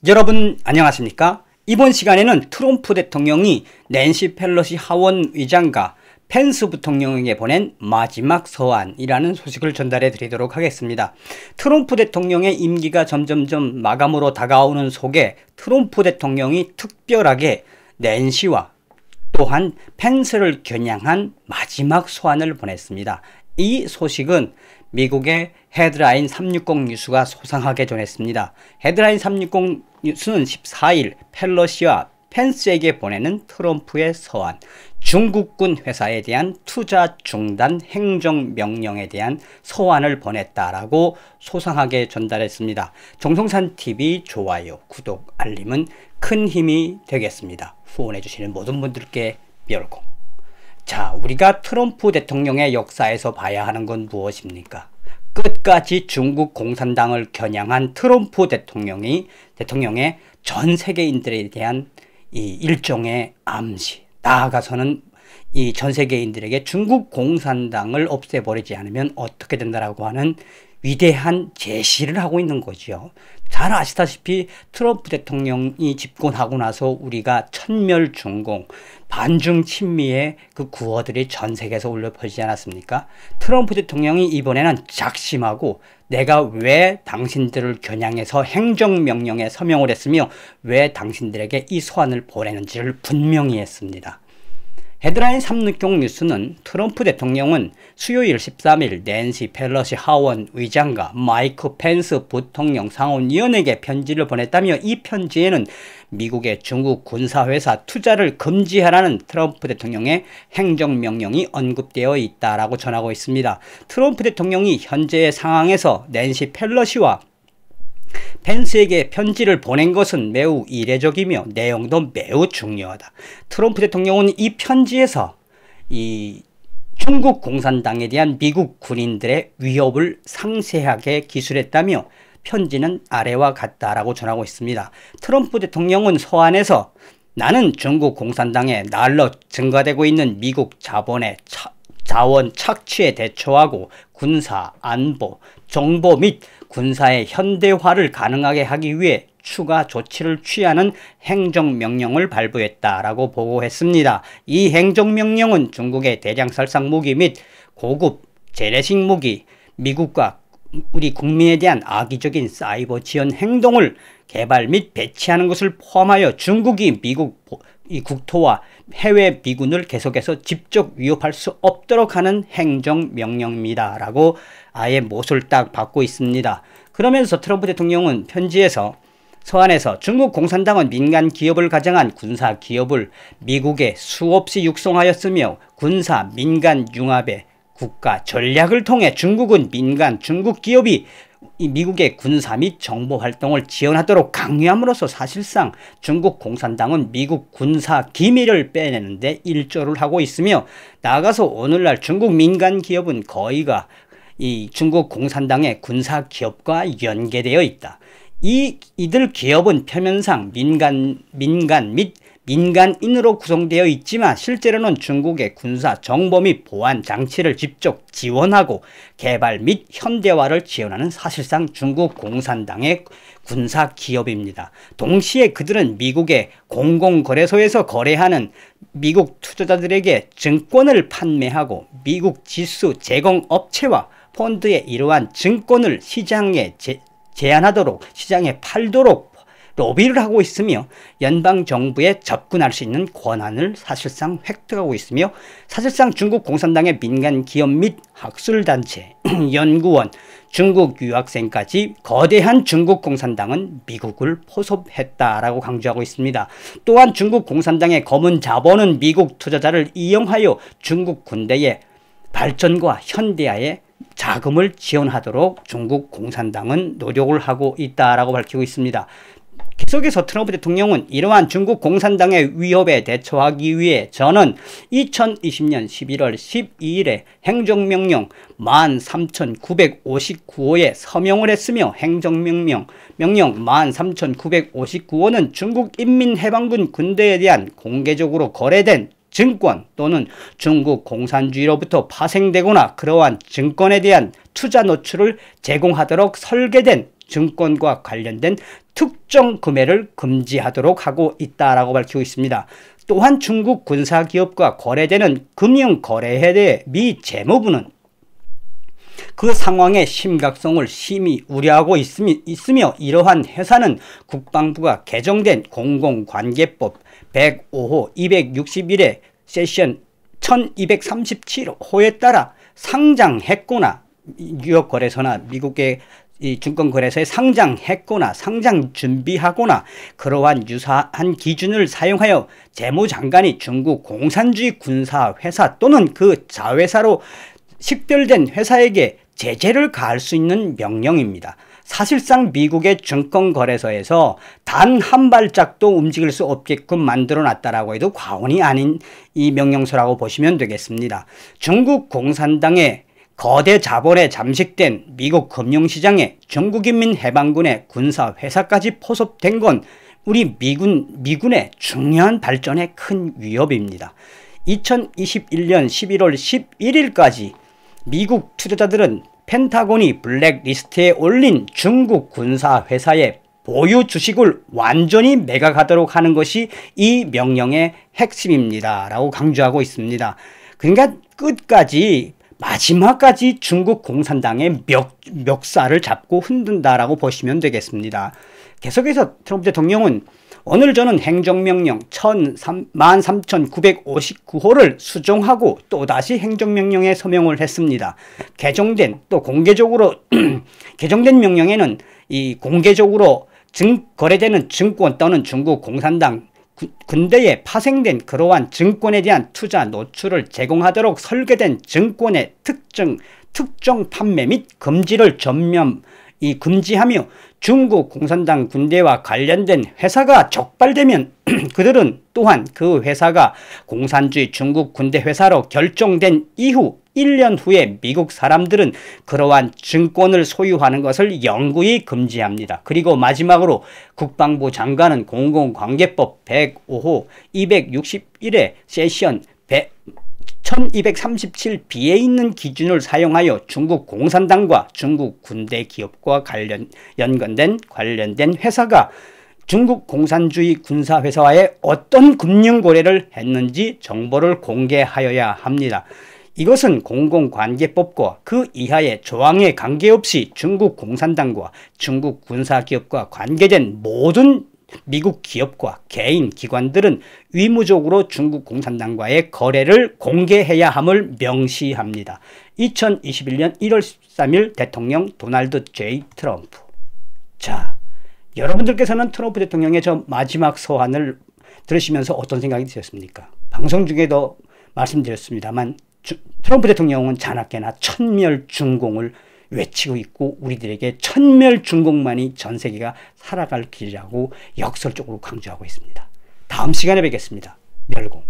여러분 안녕하십니까? 이번 시간에는 트럼프 대통령이 낸시 펠로시 하원 의장과 펜스 부통령에게 보낸 마지막 서한이라는 소식을 전달해 드리도록 하겠습니다. 트럼프 대통령의 임기가 점점점 마감으로 다가오는 속에 트럼프 대통령이 특별하게 낸시와 또한 펜스를 겨냥한 마지막 서한을 보냈습니다. 이 소식은 미국의 헤드라인 360 뉴스가 소상하게 전했습니다. 헤드라인 360 뉴스는 14일 펠로시와 펜스에게 보내는 트럼프의 서한, 중국군 회사에 대한 투자 중단 행정명령에 대한 서한을 보냈다라고 소상하게 전달했습니다. 정성산TV 좋아요, 구독, 알림은 큰 힘이 되겠습니다. 후원해주시는 모든 분들께 멸고. 자, 우리가 트럼프 대통령의 역사에서 봐야 하는 건 무엇입니까? 끝까지 중국 공산당을 겨냥한 트럼프 대통령의 전 세계인들에 대한 이 일종의 암시, 나아가서는 이 전 세계인들에게 중국 공산당을 없애버리지 않으면 어떻게 된다라고 하는 위대한 제시를 하고 있는 거죠. 잘 아시다시피 트럼프 대통령이 집권하고 나서 우리가 천멸중공, 반중친미의 그 구호들이 전 세계에서 울려 퍼지지 않았습니까? 트럼프 대통령이 이번에는 작심하고 내가 왜 당신들을 겨냥해서 행정명령에 서명을 했으며 왜 당신들에게 이 서한을 보내는지를 분명히 했습니다. 헤드라인 360 뉴스는 트럼프 대통령은 수요일 13일 낸시 펠로시 하원 의장과 마이크 펜스 부통령 상원의원에게 편지를 보냈다며 이 편지에는 미국의 중국 군사회사 투자를 금지하라는 트럼프 대통령의 행정명령이 언급되어 있다라고 전하고 있습니다. 트럼프 대통령이 현재의 상황에서 낸시 펠로시와 펜스에게 편지를 보낸 것은 매우 이례적이며 내용도 매우 중요하다. 트럼프 대통령은 이 편지에서 이 중국 공산당에 대한 미국 군인들의 위협을 상세하게 기술했다며 편지는 아래와 같다라고 전하고 있습니다. 트럼프 대통령은 서한에서 나는 중국 공산당에 날로 증가되고 있는 미국 자원 착취에 대처하고 군사, 안보, 정보 및 군사의 현대화를 가능하게 하기 위해 추가 조치를 취하는 행정명령을 발부했다라고 보고했습니다. 이 행정명령은 중국의 대량살상 무기 및 고급 재래식 무기, 미국과 우리 국민에 대한 악의적인 사이버 지원 행동을 개발 및 배치하는 것을 포함하여 중국이 미국 국토와 해외 미군을 계속해서 직접 위협할 수 없도록 하는 행정명령입니다 라고 아예 못을 딱 받고 있습니다. 그러면서 트럼프 대통령은 편지에서 서한에서 중국 공산당은 민간 기업을 가장한 군사 기업을 미국에 수없이 육성하였으며 군사 민간 융합의 국가 전략을 통해 중국 기업이 미국의 군사 및 정보 활동을 지원하도록 강요함으로써 사실상 중국 공산당은 미국 군사 기밀을 빼내는 데 일조를 하고 있으며 나아가서 오늘날 중국 민간 기업은 거의가 이 중국 공산당의 군사 기업과 연계되어 있다. 이들 기업은 표면상 민간 및 민간인으로 구성되어 있지만 실제로는 중국의 군사 정보 및 보안 장치를 직접 지원하고 개발 및 현대화를 지원하는 사실상 중국 공산당의 군사 기업입니다. 동시에 그들은 미국의 공공거래소에서 거래하는 미국 투자자들에게 증권을 판매하고 미국 지수 제공업체와 펀드의 이러한 증권을 시장에 제한하도록 시장에 팔도록 로비를 하고 있으며 연방정부에 접근할 수 있는 권한을 사실상 획득하고 있으며 사실상 중국 공산당의 민간 기업 및 학술단체, 연구원, 중국 유학생까지 거대한 중국 공산당은 미국을 포섭했다라고 강조하고 있습니다. 또한 중국 공산당의 검은 자본은 미국 투자자를 이용하여 중국 군대의 발전과 현대화에 자금을 지원하도록 중국 공산당은 노력을 하고 있다라고 밝히고 있습니다. 계속해서 트럼프 대통령은 이러한 중국 공산당의 위협에 대처하기 위해 저는 2020년 11월 12일에 행정명령 13,959호에 서명을 했으며 행정명령 13,959호는 중국인민해방군 군대에 대한 공개적으로 거래된 증권 또는 중국 공산주의로부터 파생되거나 그러한 증권에 대한 투자 노출을 제공하도록 설계된 증권과 관련된 특정 금액을 금지하도록 하고 있다라고 밝히고 있습니다. 또한 중국 군사기업과 거래되는 금융거래에 대해 미 재무부는 그 상황의 심각성을 심히 우려하고 있으며 이러한 회사는 국방부가 개정된 공공관계법 105호 261회 세션 1237호에 따라 상장했거나 뉴욕 거래소나 미국의 이 증권거래소에 상장했거나 상장 준비하거나 그러한 유사한 기준을 사용하여 재무장관이 중국 공산주의 군사회사 또는 그 자회사로 식별된 회사에게 제재를 가할 수 있는 명령입니다. 사실상 미국의 증권거래소에서 단 한 발짝도 움직일 수 없게끔 만들어 놨다라고 해도 과언이 아닌 이 명령서라고 보시면 되겠습니다. 중국 공산당의 거대 자본에 잠식된 미국 금융시장에 중국인민 해방군의 군사회사까지 포섭된 건 우리 미군의 중요한 발전에 큰 위협입니다. 2021년 11월 11일까지 미국 투자자들은 펜타곤이 블랙리스트에 올린 중국 군사회사의 보유 주식을 완전히 매각하도록 하는 것이 이 명령의 핵심입니다 라고 강조하고 있습니다. 그러니까 끝까지 마지막까지 중국 공산당의 멱살을 잡고 흔든다라고 보시면 되겠습니다. 계속해서 트럼프 대통령은 오늘 저는 행정명령 13,959호를 수정하고 또다시 행정명령에 서명을 했습니다. 개정된 또 공개적으로 개정된 명령에는 이 공개적으로 거래되는 증권 또는 중국 공산당 군대에 파생된 그러한 증권에 대한 투자 노출을 제공하도록 설계된 증권의 특정 판매 및 금지를 전면 금지하며 중국 공산당 군대와 관련된 회사가 적발되면 그들은 또한 그 회사가 공산주의 중국 군대 회사로 결정된 이후 1년 후에 미국 사람들은 그러한 증권을 소유하는 것을 영구히 금지합니다. 그리고 마지막으로 국방부 장관은 공공관계법 105호 261회 세션 1237B에 있는 기준을 사용하여 중국 공산당과 중국 군대 기업과 연관된 회사가 중국 공산주의 군사회사와의 어떤 금융거래를 했는지 정보를 공개하여야 합니다. 이것은 공공관계법과 그 이하의 조항에 관계없이 중국 공산당과 중국 군사기업과 관계된 모든 미국 기업과 개인 기관들은 의무적으로 중국 공산당과의 거래를 공개해야 함을 명시합니다. 2021년 1월 13일 대통령 도널드 J. 트럼프. 자, 여러분들께서는 트럼프 대통령의 저 마지막 서한을 들으시면서 어떤 생각이 드셨습니까? 방송 중에도 말씀드렸습니다만 트럼프 대통령은 자나깨나 천멸중공을 외치고 있고 우리들에게 천멸중공만이 전 세계가 살아갈 길이라고 역설적으로 강조하고 있습니다. 다음 시간에 뵙겠습니다. 멸공.